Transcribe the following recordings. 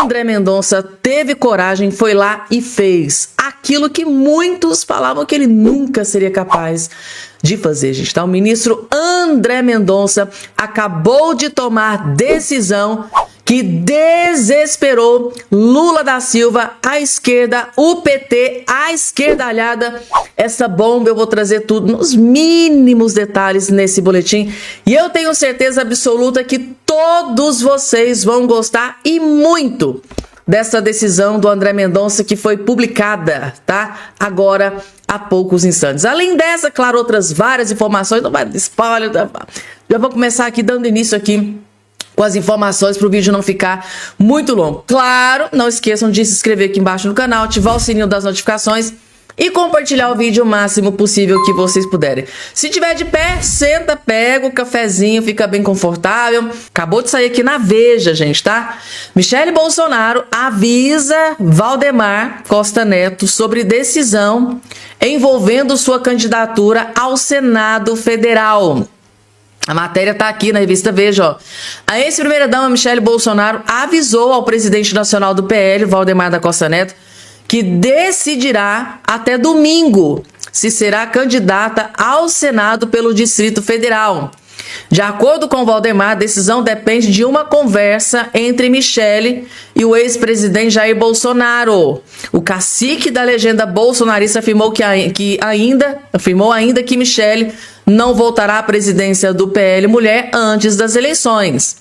André Mendonça teve coragem, foi lá e fez aquilo que muitos falavam que ele nunca seria capaz de fazer, gente. Tá? O ministro André Mendonça acabou de tomar decisão que desesperou Lula da Silva, a esquerda, o PT, a esquerdalhada. Essa bomba eu vou trazer tudo nos mínimos detalhes nesse boletim. E eu tenho certeza absoluta que todos vocês vão gostar e muito dessa decisão do André Mendonça que foi publicada, tá? Agora, há poucos instantes. Além dessa, claro, outras várias informações, não vai dar spoiler, já vou começar aqui dando início aqui com as informações para o vídeo não ficar muito longo. Claro, não esqueçam de se inscrever aqui embaixo no canal, ativar o sininho das notificações e compartilhar o vídeo o máximo possível que vocês puderem. Se tiver de pé, senta, pega o cafezinho, fica bem confortável. Acabou de sair aqui na Veja, gente, tá? Michele Bolsonaro avisa Valdemar Costa Neto sobre decisão envolvendo sua candidatura ao Senado Federal. A matéria tá aqui na revista Veja, ó. A ex-primeira-dama Michele Bolsonaro avisou ao presidente nacional do PL, Valdemar da Costa Neto, que decidirá até domingo se será candidata ao Senado pelo Distrito Federal. De acordo com Valdemar, a decisão depende de uma conversa entre Michele e o ex-presidente Jair Bolsonaro. O cacique da legenda bolsonarista afirmou ainda que Michele não voltará à presidência do PL Mulher antes das eleições.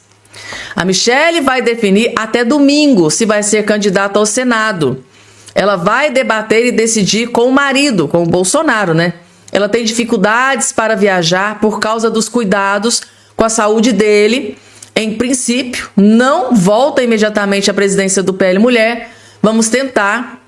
A Michele vai definir até domingo se vai ser candidata ao Senado. Ela vai debater e decidir com o marido, com o Bolsonaro, né? Ela tem dificuldades para viajar por causa dos cuidados com a saúde dele. Em princípio, não volta imediatamente à presidência do PL Mulher. Vamos tentar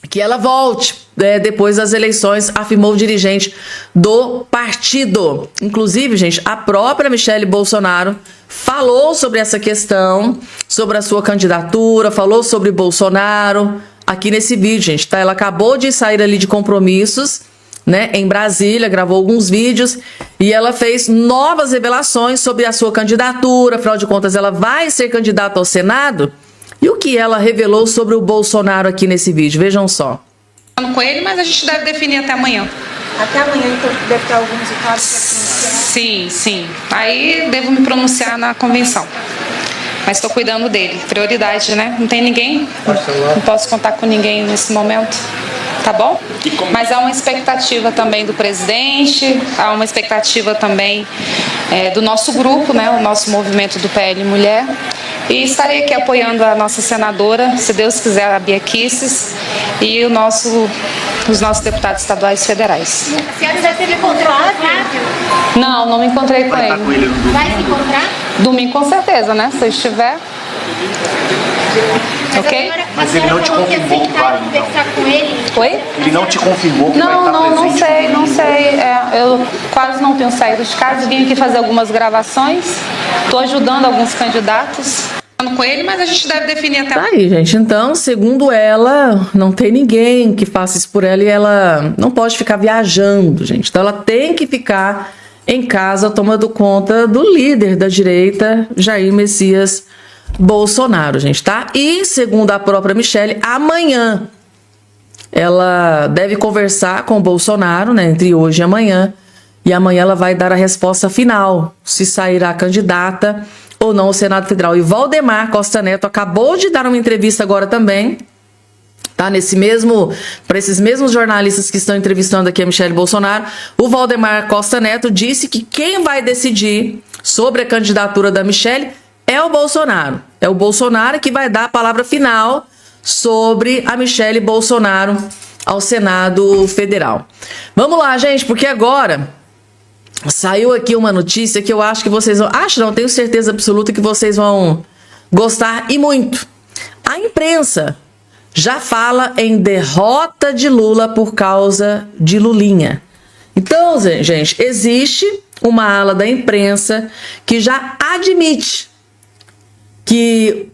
que ela volte depois das eleições, afirmou o dirigente do partido. Inclusive, gente, a própria Michele Bolsonaro falou sobre essa questão, sobre a sua candidatura, falou sobre Bolsonaro aqui nesse vídeo, gente, tá? Ela acabou de sair ali de compromissos, né, em Brasília, gravou alguns vídeos e ela fez novas revelações sobre a sua candidatura. Afinal de contas, ela vai ser candidata ao Senado. E o que ela revelou sobre o Bolsonaro aqui nesse vídeo? Vejam só. Com ele, mas a gente deve definir até amanhã. Até amanhã, então, deve ter algum resultado? Sim, sim. Aí devo me pronunciar na convenção. Mas estou cuidando dele. Prioridade, né? Não tem ninguém. Não posso contar com ninguém nesse momento. Tá bom? Mas há uma expectativa também do presidente, há uma expectativa também do nosso grupo, né? O nosso movimento do PL Mulher. E estarei aqui apoiando a nossa senadora, se Deus quiser, a Bia Kicis, e os nossos deputados estaduais e federais. A senhora já teve contato? Não me encontrei com ele. Vai se encontrar? Domingo com certeza, né? Se eu estiver. Ok? Mas ele não te confirmou que vai, então? Conversar com ele? Oi? Ele não te confirmou que vai estar presente? Não sei. Eu quase não tenho saído de casa, vim aqui fazer algumas gravações, estou ajudando alguns candidatos. Com ele, mas a gente deve definir até... Tá aí, gente. Então, segundo ela, não tem ninguém que faça isso por ela e ela não pode ficar viajando, gente. Então, ela tem que ficar em casa tomando conta do líder da direita, Jair Messias Bolsonaro, gente, tá? E, segundo a própria Michele, amanhã ela deve conversar com o Bolsonaro, né, entre hoje e amanhã ela vai dar a resposta final, se sairá candidata ou não ao Senado Federal. E Valdemar Costa Neto acabou de dar uma entrevista agora também, tá? Para esses mesmos jornalistas que estão entrevistando aqui a Michele Bolsonaro, o Valdemar Costa Neto disse que quem vai decidir sobre a candidatura da Michele é o Bolsonaro. É o Bolsonaro que vai dar a palavra final sobre a Michele Bolsonaro ao Senado Federal. Vamos lá, gente, porque agora saiu aqui uma notícia que eu acho que vocês vão... tenho certeza absoluta que vocês vão gostar e muito. A imprensa já fala em derrota de Lula por causa de Lulinha. Então, gente, existe uma ala da imprensa que já admite que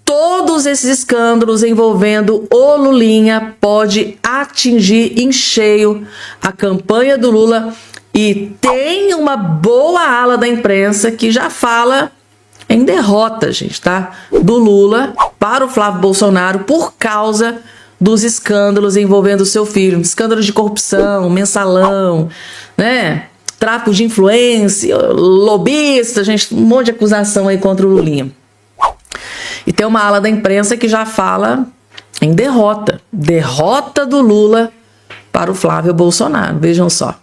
todos esses escândalos envolvendo o Lulinha pode atingir em cheio a campanha do Lula. E tem uma boa ala da imprensa que já fala em derrota, gente, tá? Do Lula para o Flávio Bolsonaro por causa dos escândalos envolvendo seu filho. Escândalos de corrupção, mensalão, né? Tráfico de influência, lobista, gente, um monte de acusação aí contra o Lulinha. E tem uma ala da imprensa que já fala em derrota. Derrota do Lula para o Flávio Bolsonaro. Vejam só.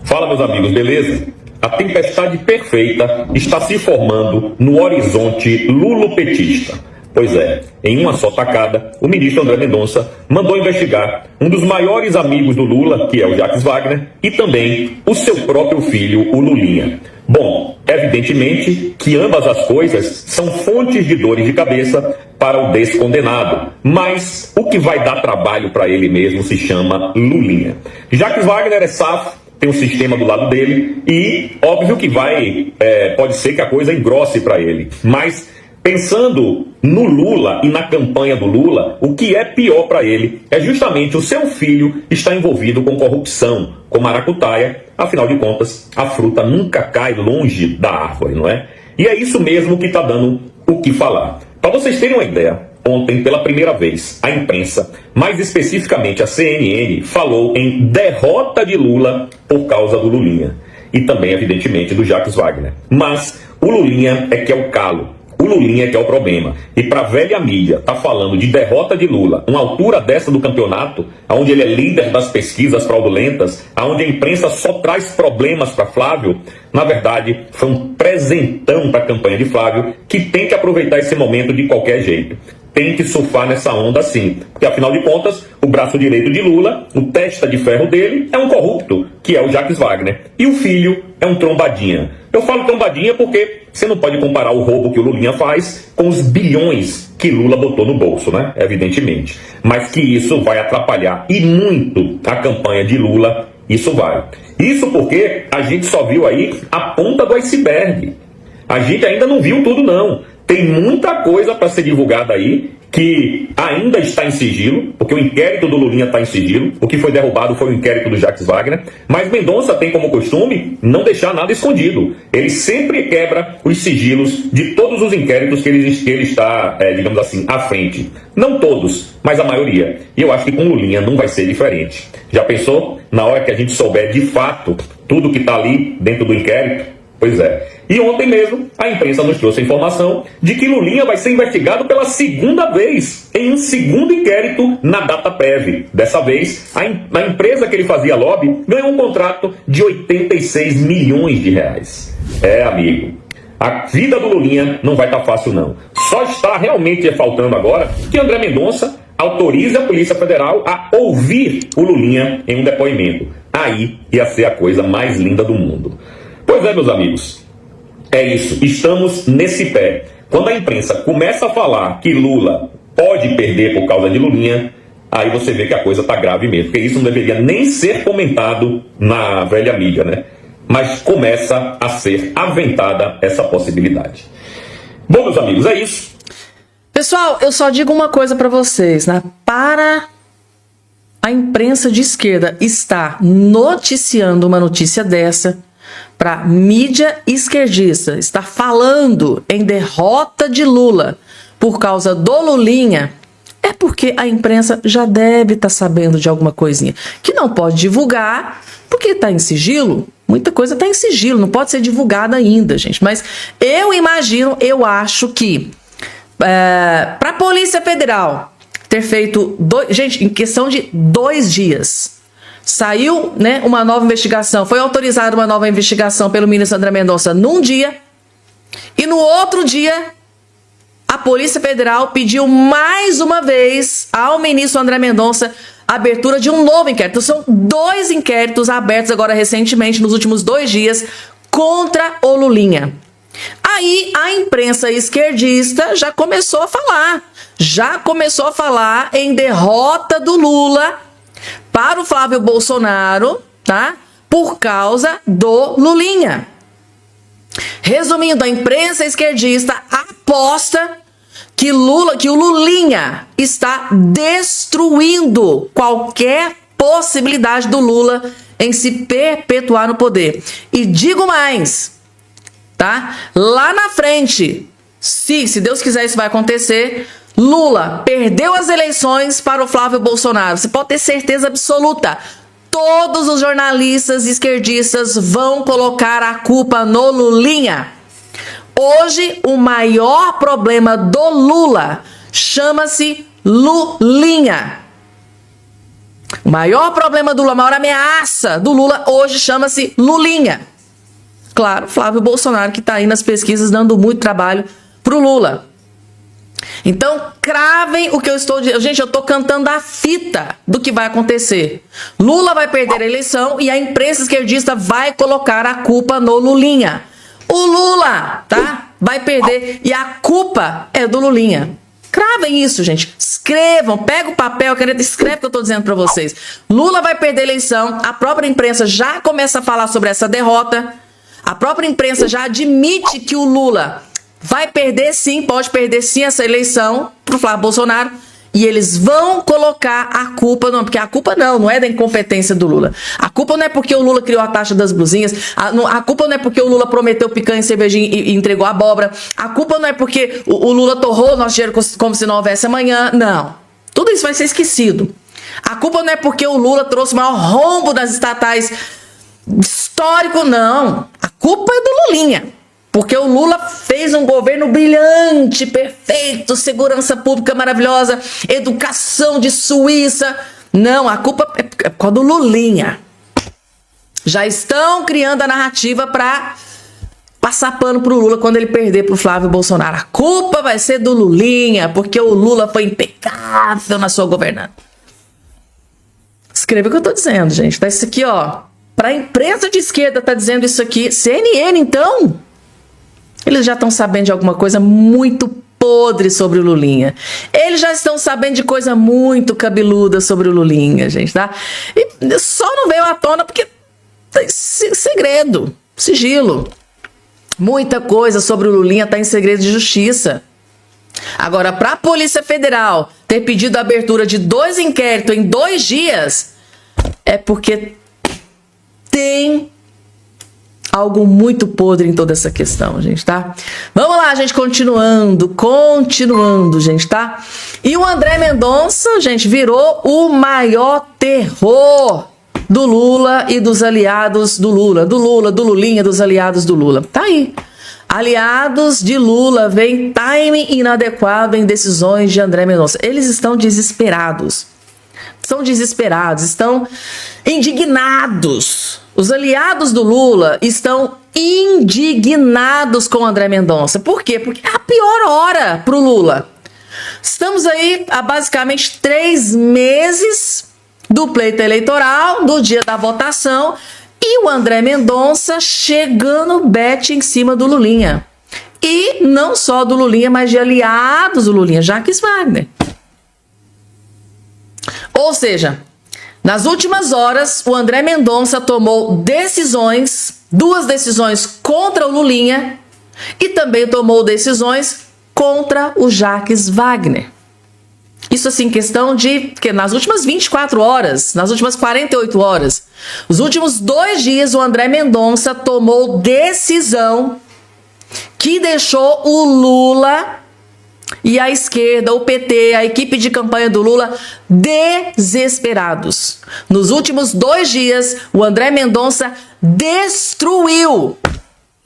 Fala, meus amigos, beleza? A tempestade perfeita está se formando no horizonte lulopetista. Pois é, em uma só tacada, o ministro André Mendonça mandou investigar um dos maiores amigos do Lula, que é o Jacques Wagner, e também o seu próprio filho, o Lulinha. Bom, evidentemente que ambas as coisas são fontes de dores de cabeça para o descondenado, mas o que vai dar trabalho para ele mesmo se chama Lulinha. Jacques Wagner é safo, tem um sistema do lado dele e óbvio que pode ser que a coisa engrosse para ele, mas pensando no Lula e na campanha do Lula, o que é pior para ele é justamente o seu filho estar envolvido com corrupção, com maracutaia. Afinal de contas, a fruta nunca cai longe da árvore, não é? E é isso mesmo que está dando o que falar. Para vocês terem uma ideia, ontem, pela primeira vez, a imprensa, mais especificamente a CNN, falou em derrota de Lula por causa do Lulinha. E também, evidentemente, do Jacques Wagner. Mas o Lulinha é que é o calo. O Lulinha que é o problema. E para a velha mídia tá falando de derrota de Lula, uma altura dessa do campeonato, onde ele é líder das pesquisas fraudulentas, onde a imprensa só traz problemas para Flávio, na verdade foi um presentão para a campanha de Flávio, que tem que aproveitar esse momento de qualquer jeito. Tem que surfar nessa onda sim. Porque, afinal de contas, o braço direito de Lula, o testa de ferro dele, é um corrupto, que é o Jacques Wagner. E o filho é um trombadinha. Eu falo trombadinha porque você não pode comparar o roubo que o Lulinha faz com os bilhões que Lula botou no bolso, né? Evidentemente. Mas que isso vai atrapalhar e muito a campanha de Lula, isso vai. Isso porque a gente só viu aí a ponta do iceberg. A gente ainda não viu tudo, não. Tem muita coisa para ser divulgada aí que ainda está em sigilo, porque o inquérito do Lulinha está em sigilo. O que foi derrubado foi o inquérito do Jacques Wagner. Mas Mendonça tem como costume não deixar nada escondido. Ele sempre quebra os sigilos de todos os inquéritos que ele está, digamos assim, à frente. Não todos, mas a maioria. E eu acho que com Lulinha não vai ser diferente. Já pensou? Na hora que a gente souber de fato tudo que está ali dentro do inquérito? Pois é. E ontem mesmo, a imprensa nos trouxe a informação de que Lulinha vai ser investigado pela segunda vez em um segundo inquérito na DataPrev. Dessa vez, a empresa que ele fazia lobby ganhou um contrato de 86 milhões de reais. É, amigo, a vida do Lulinha não vai estar fácil, não. Só está realmente faltando agora que André Mendonça autorize a Polícia Federal a ouvir o Lulinha em um depoimento. Aí ia ser a coisa mais linda do mundo. Pois é, meus amigos, é isso, estamos nesse pé. Quando a imprensa começa a falar que Lula pode perder por causa de Lulinha, aí você vê que a coisa está grave mesmo, porque isso não deveria nem ser comentado na velha mídia, né? Mas começa a ser aventada essa possibilidade. Bom, meus amigos, é isso. Pessoal, eu só digo uma coisa para vocês, né? Para a imprensa de esquerda estar noticiando uma notícia dessa, para mídia esquerdista estar falando em derrota de Lula por causa do Lulinha, é porque a imprensa já deve estar sabendo de alguma coisinha que não pode divulgar porque está em sigilo. Muita coisa está em sigilo, não pode ser divulgada ainda, gente. Mas eu acho que para a Polícia Federal ter feito, gente, em questão de 2 dias, saiu, né, uma nova investigação, foi autorizada uma nova investigação pelo ministro André Mendonça num dia, e no outro dia a Polícia Federal pediu mais uma vez ao ministro André Mendonça a abertura de um novo inquérito. São 2 inquéritos abertos agora recentemente, nos últimos 2 dias, contra o Lulinha. Aí a imprensa esquerdista já começou a falar em derrota do Lula para o Flávio Bolsonaro, tá? Por causa do Lulinha. Resumindo, a imprensa esquerdista aposta que o Lulinha está destruindo qualquer possibilidade do Lula em se perpetuar no poder. E digo mais, tá? Lá na frente, se Deus quiser isso vai acontecer, Lula perdeu as eleições para o Flávio Bolsonaro. Você pode ter certeza absoluta. Todos os jornalistas esquerdistas vão colocar a culpa no Lulinha. Hoje, o maior problema do Lula chama-se Lulinha. O maior problema do Lula, a maior ameaça do Lula hoje chama-se Lulinha. Claro, Flávio Bolsonaro que está aí nas pesquisas dando muito trabalho pro Lula. Então, cravem o que eu estou dizendo. Gente, eu estou cantando a fita do que vai acontecer. Lula vai perder a eleição e a imprensa esquerdista vai colocar a culpa no Lulinha. O Lula, tá? Vai perder e a culpa é do Lulinha. Cravem isso, gente. Escrevam, pega o papel, caneta, escreve o que eu estou dizendo para vocês. Lula vai perder a eleição, a própria imprensa já começa a falar sobre essa derrota. A própria imprensa já admite que o Lula vai perder sim, pode perder sim essa eleição pro Flávio Bolsonaro. E eles vão colocar a culpa, não, porque a culpa não é da incompetência do Lula. A culpa não é porque o Lula criou a taxa das blusinhas. A culpa não é porque o Lula prometeu picanha e cervejinha e entregou abóbora. A culpa não é porque o Lula torrou o nosso dinheiro como se não houvesse amanhã. Não. Tudo isso vai ser esquecido. A culpa não é porque o Lula trouxe o maior rombo das estatais histórico, não. A culpa é do Lulinha. Porque o Lula fez um governo brilhante, perfeito, segurança pública maravilhosa, educação de Suíça. Não, a culpa é por causa do Lulinha. Já estão criando a narrativa para passar pano pro Lula quando ele perder pro Flávio Bolsonaro. A culpa vai ser do Lulinha, porque o Lula foi impecável na sua governança. Escreva o que eu tô dizendo, gente. Tá isso aqui, ó. Pra imprensa de esquerda tá dizendo isso aqui. CNN, então... Eles já estão sabendo de alguma coisa muito podre sobre o Lulinha. Eles já estão sabendo de coisa muito cabeluda sobre o Lulinha, gente, tá? E só não veio à tona porque tem segredo, sigilo. Muita coisa sobre o Lulinha está em segredo de justiça. Agora, para a Polícia Federal ter pedido a abertura de 2 inquéritos em 2 dias, é porque tem algo muito podre em toda essa questão, gente, tá? Vamos lá, gente, continuando, gente, tá? E o André Mendonça, gente, virou o maior terror do Lula e dos aliados do Lula. Do Lulinha, dos aliados do Lula. Tá aí. Aliados de Lula veem time inadequado em decisões de André Mendonça. Eles estão desesperados. Estão indignados. Os aliados do Lula estão indignados com o André Mendonça. Por quê? Porque é a pior hora para o Lula. Estamos aí há basicamente 3 meses do pleito eleitoral, do dia da votação, e o André Mendonça chegando bet em cima do Lulinha. E não só do Lulinha, mas de aliados do Lulinha, Jacques Wagner. Ou seja, nas últimas horas, o André Mendonça tomou decisões, 2 decisões contra o Lulinha e também tomou decisões contra o Jacques Wagner. Isso assim, questão de que nas últimas 24 horas, nas últimas 48 horas, os últimos 2 dias, o André Mendonça tomou decisão que deixou o Lula e a esquerda, o PT, a equipe de campanha do Lula, desesperados. Nos últimos 2 dias, o André Mendonça destruiu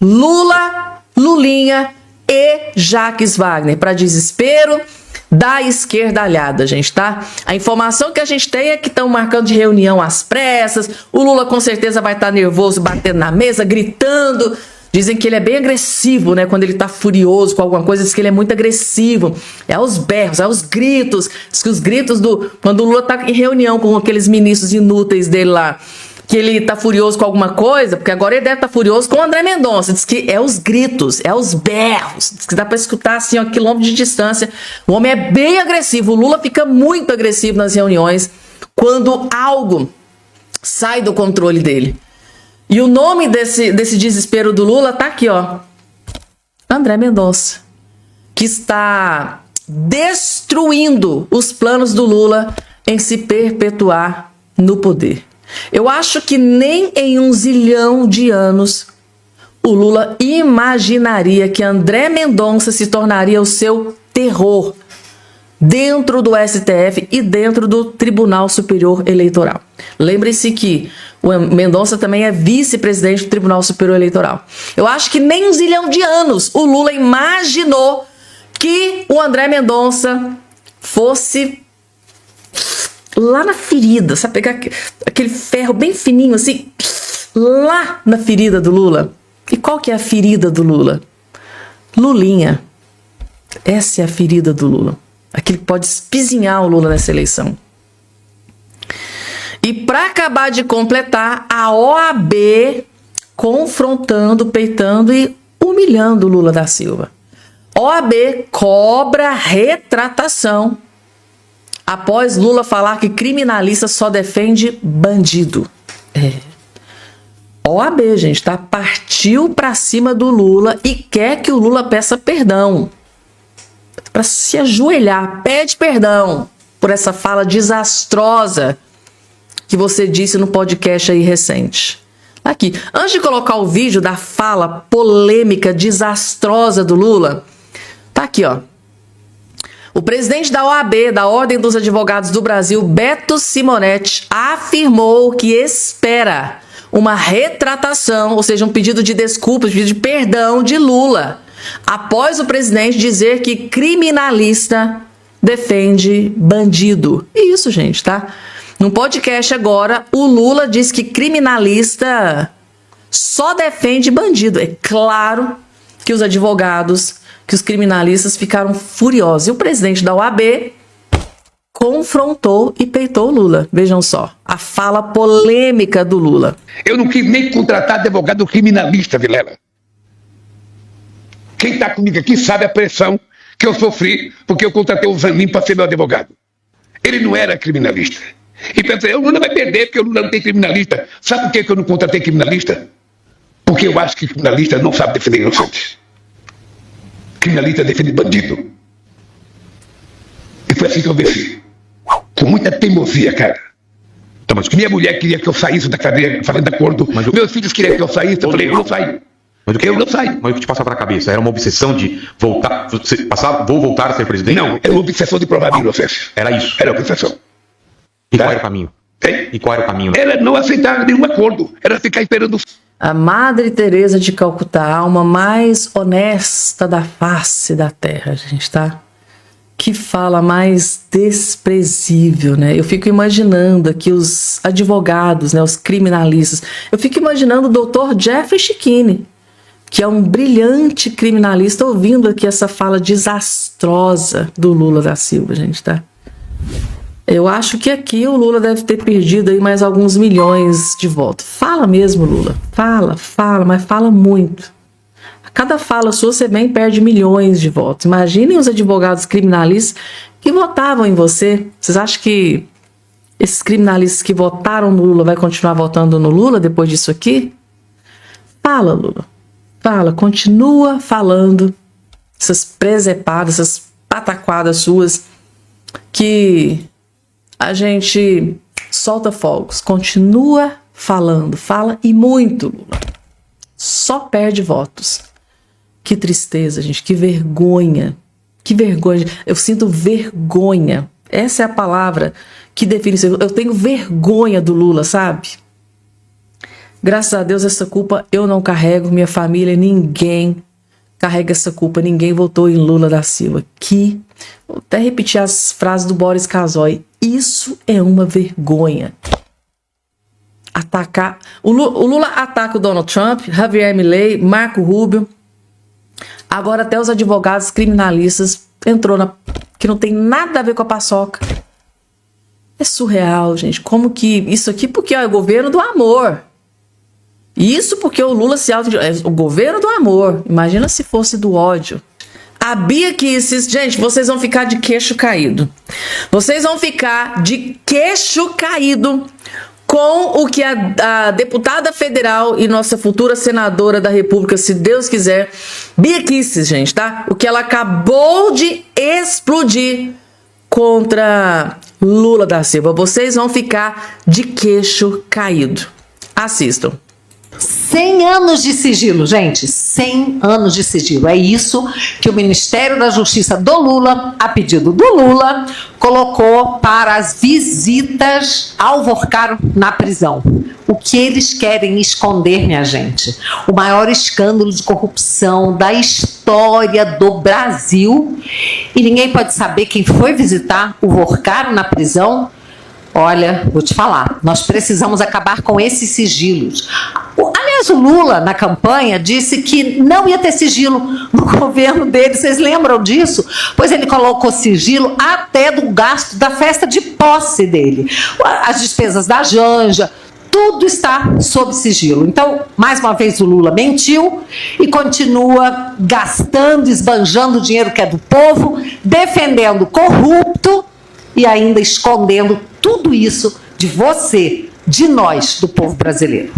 Lula, Lulinha e Jacques Wagner, para desespero da esquerda aliada, gente, tá? A informação que a gente tem é que estão marcando de reunião às pressas, o Lula com certeza vai estar nervoso, batendo na mesa, gritando. Dizem que ele é bem agressivo, né? Quando ele tá furioso com alguma coisa, diz que ele é muito agressivo. É aos berros, é aos gritos. Diz que os gritos quando o Lula tá em reunião com aqueles ministros inúteis dele lá, que ele tá furioso com alguma coisa, porque agora ele deve estar furioso com o André Mendonça. Diz que é os gritos, é os berros. Diz que dá pra escutar assim, a quilômetros de distância. O homem é bem agressivo. O Lula fica muito agressivo nas reuniões quando algo sai do controle dele. E o nome desse desespero do Lula tá aqui, ó. André Mendonça, que está destruindo os planos do Lula em se perpetuar no poder. Eu acho que nem em 1 zilhão de anos o Lula imaginaria que André Mendonça se tornaria o seu terror dentro do STF e dentro do Tribunal Superior Eleitoral. Lembre-se que o Mendonça também é vice-presidente do Tribunal Superior Eleitoral. Eu acho que nem um zilhão de anos o Lula imaginou que o André Mendonça fosse lá na ferida, sabe? Pegar aquele ferro bem fininho assim, lá na ferida do Lula. E qual que é a ferida do Lula? Lulinha. Essa é a ferida do Lula. Aquilo que pode espizinhar o Lula nessa eleição. E para acabar de completar, a OAB confrontando, peitando e humilhando o Lula da Silva. OAB cobra retratação após Lula falar que criminalista só defende bandido. OAB, gente, tá? Partiu para cima do Lula e quer que o Lula peça perdão. Para se ajoelhar, pede perdão por essa fala desastrosa que você disse no podcast aí recente. Aqui, antes de colocar o vídeo da fala polêmica, desastrosa do Lula, tá aqui, ó. O presidente da OAB, da Ordem dos Advogados do Brasil, Beto Simonetti, afirmou que espera uma retratação, ou seja, um pedido de desculpas, um pedido de perdão de Lula, após o presidente dizer que criminalista defende bandido. Isso, gente, tá? No podcast agora, o Lula diz que criminalista só defende bandido. É claro que os advogados, que os criminalistas ficaram furiosos. E o presidente da OAB confrontou e peitou o Lula. Vejam só, a fala polêmica do Lula. Eu não quis nem contratar advogado criminalista, Vilela. Quem está comigo aqui sabe a pressão que eu sofri porque eu contratei o Zanin para ser meu advogado. Ele não era criminalista. E pensei, o Lula vai perder porque o Lula não tem criminalista. Sabe por que eu não contratei criminalista? Porque eu acho que criminalista não sabe defender inocentes. Criminalista defende bandido. E foi assim que eu venci. Com muita teimosia, cara. Então, mas minha mulher queria que eu saísse da cadeia fazendo acordo. Meus filhos queriam que eu saísse. Eu falei, eu não saio. Eu não saio. Mas o que te passava pela cabeça? Era uma obsessão de voltar, vou voltar a ser presidente? Não, era uma obsessão de provar minha inocência. Era isso? Era uma obsessão. E qual era o caminho? Hein? E qual era o caminho? Era não aceitar nenhum acordo. Era ficar esperando. A Madre Teresa de Calcutá, a alma mais honesta da face da terra, gente, tá? Que fala mais desprezível, né? Eu fico imaginando aqui os advogados, né, os criminalistas. Eu fico imaginando o doutor Jeffrey Schickini, que é um brilhante criminalista, ouvindo aqui essa fala desastrosa do Lula da Silva, gente, tá? Eu acho que aqui o Lula deve ter perdido aí mais alguns milhões de votos. Fala mesmo, Lula. Fala, mas fala muito. A cada fala sua, você bem perde milhões de votos. Imaginem os advogados criminalistas que votavam em você. Vocês acham que esses criminalistas que votaram no Lula vai continuar votando no Lula depois disso aqui? Fala, Lula. Fala, continua falando essas presepadas, essas pataquadas suas que a gente solta fogos. Continua falando, fala e muito, Lula. Só perde votos. Que tristeza, gente, que vergonha. Que vergonha. Eu sinto vergonha. Essa é a palavra que define isso. Eu tenho vergonha do Lula, sabe? Graças a Deus essa culpa eu não carrego, minha família, ninguém carrega essa culpa, ninguém votou em Lula da Silva. Vou até repetir as frases do Boris Casoy, isso é uma vergonha. Atacar, o Lula ataca o Donald Trump, Javier Milei, Marco Rubio, agora até os advogados criminalistas entrou que não tem nada a ver com a paçoca. É surreal, gente, como que isso aqui, porque é o governo do amor. Isso porque o Lula se o governo do amor. Imagina se fosse do ódio. A Bia Kicis, gente, vocês vão ficar de queixo caído. Vocês vão ficar de queixo caído com o que a deputada federal e nossa futura senadora da República, se Deus quiser, Bia Kicis, gente, tá? O que ela acabou de explodir contra Lula da Silva. Vocês vão ficar de queixo caído. Assistam. 100 anos de sigilo, gente, 100 anos de sigilo. É isso que o Ministério da Justiça do Lula, a pedido do Lula, colocou para as visitas ao Vorcaro na prisão. O que eles querem esconder, minha gente? O maior escândalo de corrupção da história do Brasil. E ninguém pode saber quem foi visitar o Vorcaro na prisão. Olha, vou te falar, nós precisamos acabar com esses sigilos. Aliás, o Lula, na campanha, disse que não ia ter sigilo no governo dele. Vocês lembram disso? Pois ele colocou sigilo até do gasto da festa de posse dele. As despesas da Janja, tudo está sob sigilo. Então, mais uma vez, o Lula mentiu e continua gastando, esbanjando o dinheiro que é do povo, defendendo corrupto e ainda escondendo tudo isso de você, de nós, do povo brasileiro.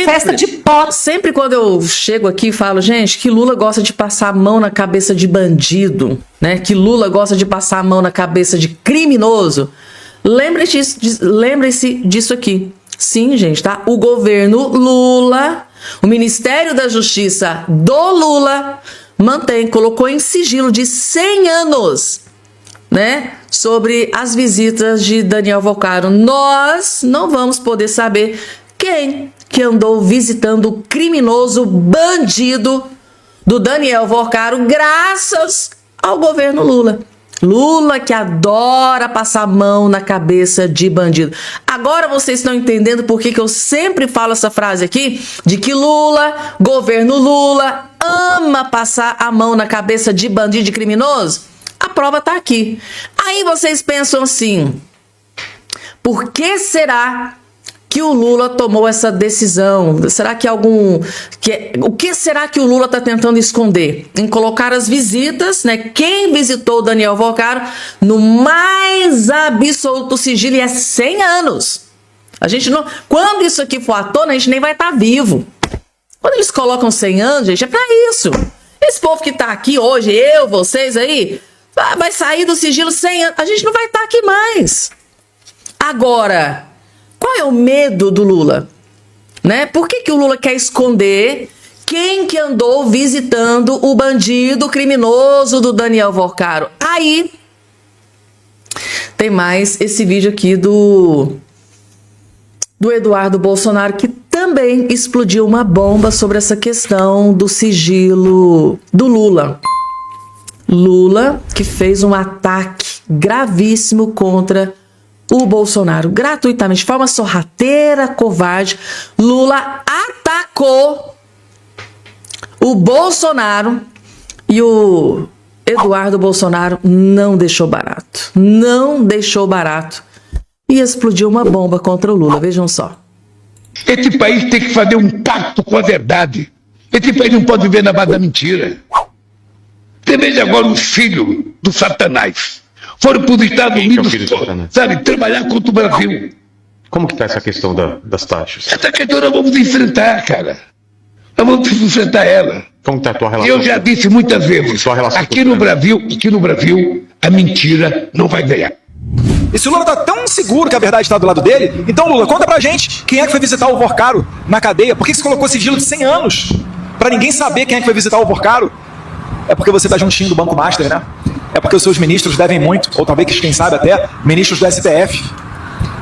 Festa de posse. Sempre quando eu chego aqui e falo, gente, que Lula gosta de passar a mão na cabeça de bandido, né? Que Lula gosta de passar a mão na cabeça de criminoso. Lembre-se disso aqui. Sim, gente, tá? O governo Lula, o Ministério da Justiça do Lula, colocou em sigilo de 100 anos, né, sobre as visitas de Daniel Vorcaro. Nós não vamos poder saber quem que andou visitando o criminoso bandido do Daniel Vorcaro, graças ao governo Lula. Lula que adora passar a mão na cabeça de bandido. Agora vocês estão entendendo por que eu sempre falo essa frase aqui, de que Lula, governo Lula, ama passar a mão na cabeça de bandido, de criminoso? A prova está aqui. Aí vocês pensam assim, por que será que o Lula tomou essa decisão? Será que o que será que o Lula está tentando esconder? Em colocar as visitas, né? Quem visitou o Daniel Vorcaro no mais absoluto sigilo, e é 100 anos. A gente não, quando isso aqui for à tona, a gente nem vai estar vivo. Quando eles colocam 100 anos, gente, é para isso. Esse povo que está aqui hoje, vocês aí, vai sair do sigilo 100 anos. A gente não vai estar aqui mais. Agora, qual é o medo do Lula? Né? Por que o Lula quer esconder quem que andou visitando o bandido criminoso do Daniel Vorcaro? Aí tem mais esse vídeo aqui do Eduardo Bolsonaro, que também explodiu uma bomba sobre essa questão do sigilo do Lula. Lula que fez um ataque gravíssimo contra o Bolsonaro, gratuitamente, de forma sorrateira, covarde. Lula atacou o Bolsonaro e o Eduardo Bolsonaro não deixou barato. Não deixou barato. E explodiu uma bomba contra o Lula, vejam só. Esse país tem que fazer um pacto com a verdade. Esse país não pode viver na base da mentira. Você veja agora os filhos do Satanás. Foram para os Estados Unidos, sabe, trabalhar contra o Brasil. Como que está essa questão das taxas? Essa questão nós vamos enfrentar, cara. Nós vamos enfrentar ela. Como está a tua relação? Eu já disse muitas vezes, aqui no Brasil, a mentira não vai ganhar. E se o Lula tá tão seguro que a verdade está do lado dele, então, Lula, conta pra gente quem é que foi visitar o Vorcaro na cadeia. Por que você colocou sigilo de 100 anos? Pra ninguém saber quem é que foi visitar o Vorcaro? É porque você tá juntinho do Banco Master, né? É porque os seus ministros devem muito, ou talvez, quem sabe até, ministros do STF.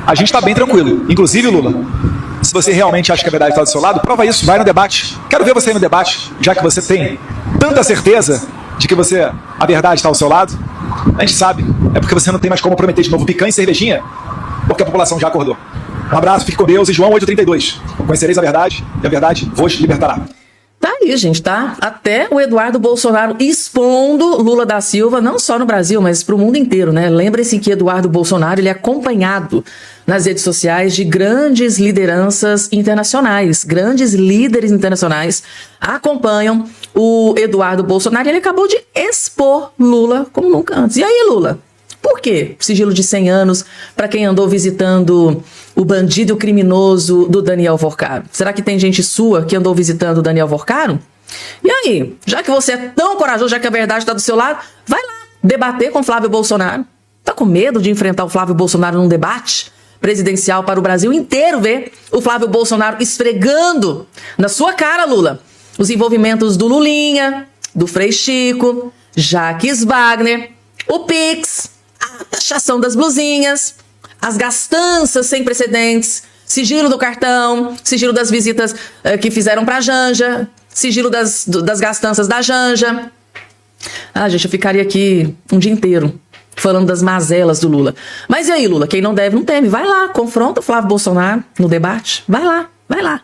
A gente tá bem tranquilo. Inclusive, Lula, se você realmente acha que a verdade está do seu lado, prova isso, vai no debate. Quero ver você no debate, já que você tem tanta certeza de que a verdade está ao seu lado. A gente sabe, é porque você não tem mais como prometer de novo picanha e cervejinha, porque a população já acordou. Um abraço, fique com Deus, e João 8,32. Conhecereis a verdade, e a verdade vos libertará. Tá aí, gente, tá? Até o Eduardo Bolsonaro expondo Lula da Silva, não só no Brasil, mas para o mundo inteiro, né? Lembre-se que Eduardo Bolsonaro, ele é acompanhado nas redes sociais de grandes lideranças internacionais. Grandes líderes internacionais acompanham o Eduardo Bolsonaro e ele acabou de expor Lula como nunca antes. E aí, Lula? Por quê? Sigilo de 100 anos para quem andou visitando o bandido criminoso do Daniel Vorcaro. Será que tem gente sua que andou visitando o Daniel Vorcaro? E aí, já que você é tão corajoso, já que a verdade está do seu lado, vai lá debater com Flávio Bolsonaro. Tá com medo de enfrentar o Flávio Bolsonaro num debate? presidencial para o Brasil inteiro ver o Flávio Bolsonaro esfregando na sua cara, Lula, os envolvimentos do Lulinha, do Frei Chico, Jacques Wagner, o Pix, a taxação das blusinhas, as gastanças sem precedentes, sigilo do cartão, sigilo das visitas que fizeram para a Janja, sigilo das gastanças da Janja. Ah, gente, eu ficaria aqui um dia inteiro falando das mazelas do Lula. Mas e aí, Lula? Quem não deve, não teme. Vai lá, confronta o Flávio Bolsonaro no debate. Vai lá, vai lá.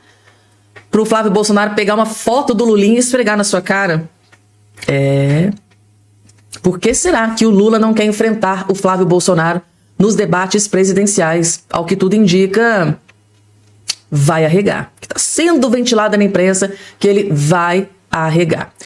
Pro Flávio Bolsonaro pegar uma foto do Lulinha e esfregar na sua cara. Por que será que o Lula não quer enfrentar o Flávio Bolsonaro nos debates presidenciais? Ao que tudo indica, vai arregar. Está sendo ventilada na imprensa que ele vai arregar.